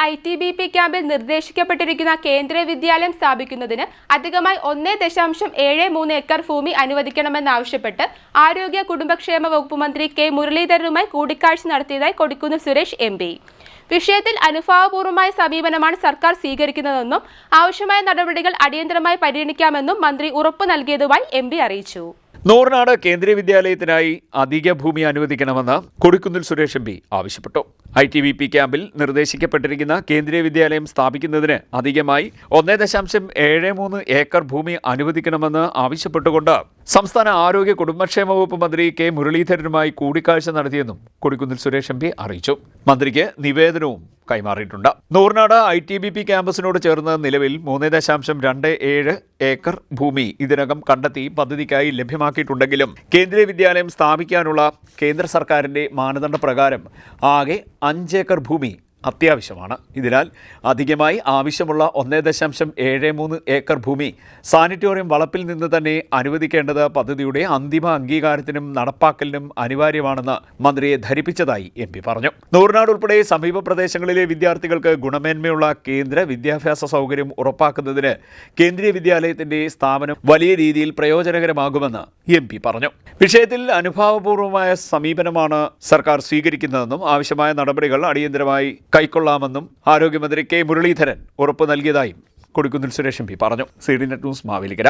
ITBP ക്യാമ്പിൽ നിർദ്ദേശിക്കപ്പെട്ടിരിക്കുന്ന കേന്ദ്രീയ വിദ്യാലയം സ്ഥാപിക്കുന്നതിന് അധികമായി 1.73 ഏക്കർ ഭൂമി അനുവദിക്കണമെന്നാവശ്യപ്പെട്ട് ആരോഗ്യ കുടുംബക്ഷേമ വകുപ്പ് മന്ത്രി കെ മുരളീധരനുമായി കൂടിക്കാഴ്ച നടത്തിയതായി കൊടിക്കുന്നിൽ സുരേഷ് MP. വിഷയത്തിൽ അനുഭാവപൂർവമായ സമീപനമാണ് സർക്കാർ സ്വീകരിക്കുന്നതെന്നും ആവശ്യമായ നടപടികൾ അടിയന്തരമായി പരിഗണിക്കാമെന്നും മന്ത്രി ഉറപ്പു നൽകിയതായി MP അറിയിച്ചു. നൂർനാട് കേന്ദ്രീയ വിദ്യാലയത്തിനായി അധിക ഭൂമി അനുവദിക്കണമെന്ന് കൊടിക്കുന്നിൽ സുരേഷ് MP ആവശ്യപ്പെട്ടു. ITBP ക്യാമ്പിൽ നിർദ്ദേശിക്കപ്പെട്ടിരിക്കുന്ന കേന്ദ്രീയ വിദ്യാലയം സ്ഥാപിക്കുന്നതിന് അധികമായി 1.73 ഏക്കർ ഭൂമി അനുവദിക്കണമെന്ന് ആവശ്യപ്പെട്ടുകൊണ്ട് സംസ്ഥാന ആരോഗ്യ കുടുംബക്ഷേമ വകുപ്പ് മന്ത്രി കെ മുരളീധരനുമായി കൂടിക്കാഴ്ച നടത്തിയെന്നും കൊടിക്കുന്നിൽ സുരേഷ് MP അറിയിച്ചു. മന്ത്രിക്ക് നിവേദനവും കൈമാറിയിട്ടുണ്ട്. നൂർനാട് ITBP ക്യാമ്പസിനോട് ചേർന്ന് നിലവിൽ 3.27 ഏക്കർ ഭൂമി ഇതിനകം കണ്ടെത്തി പദ്ധതിക്കായി ലഭ്യമാക്കിയിട്ടുണ്ടെങ്കിലും കേന്ദ്രീയ വിദ്യാലയം സ്ഥാപിക്കാനുള്ള കേന്ദ്ര സർക്കാരിന്റെ മാനദണ്ഡ പ്രകാരം ആകെ 5 ഏക്കർ ഭൂമി അത്യാവശ്യമാണ്. ഇതിനാൽ അധികമായി ആവശ്യമുള്ള 1.73 ഏക്കർ ഭൂമി സാനിറ്റോറിയം വളപ്പിൽ നിന്ന് തന്നെ അനുവദിക്കേണ്ടത് പദ്ധതിയുടെ അന്തിമ അംഗീകാരത്തിനും നടപ്പാക്കലിനും അനിവാര്യമാണെന്ന് മന്ത്രിയെ ധരിപ്പിച്ചതായി MP പറഞ്ഞു. നൂർനാട് ഉൾപ്പെടെ സമീപ പ്രദേശങ്ങളിലെ വിദ്യാർത്ഥികൾക്ക് ഗുണമേന്മയുള്ള കേന്ദ്ര വിദ്യാഭ്യാസ സൗകര്യം ഉറപ്പാക്കുന്നതിന് കേന്ദ്രീയ വിദ്യാലയത്തിന്റെ സ്ഥാപനം വലിയ രീതിയിൽ പ്രയോജനകരമാകുമെന്ന് MP പറഞ്ഞു. വിഷയത്തിൽ അനുഭാവപൂർവമായ സമീപനമാണ് സർക്കാർ സ്വീകരിക്കുന്നതെന്നും ആവശ്യമായ നടപടികൾ അടിയന്തരമായി കൈക്കൊള്ളാമെന്നും ആരോഗ്യമന്ത്രി കെ മുരളീധരൻ ഉറപ്പു നൽകിയതായും കൊടിക്കുന്നിൽ സുരേഷ് MP പറഞ്ഞു. CDNet news Mavelikkara.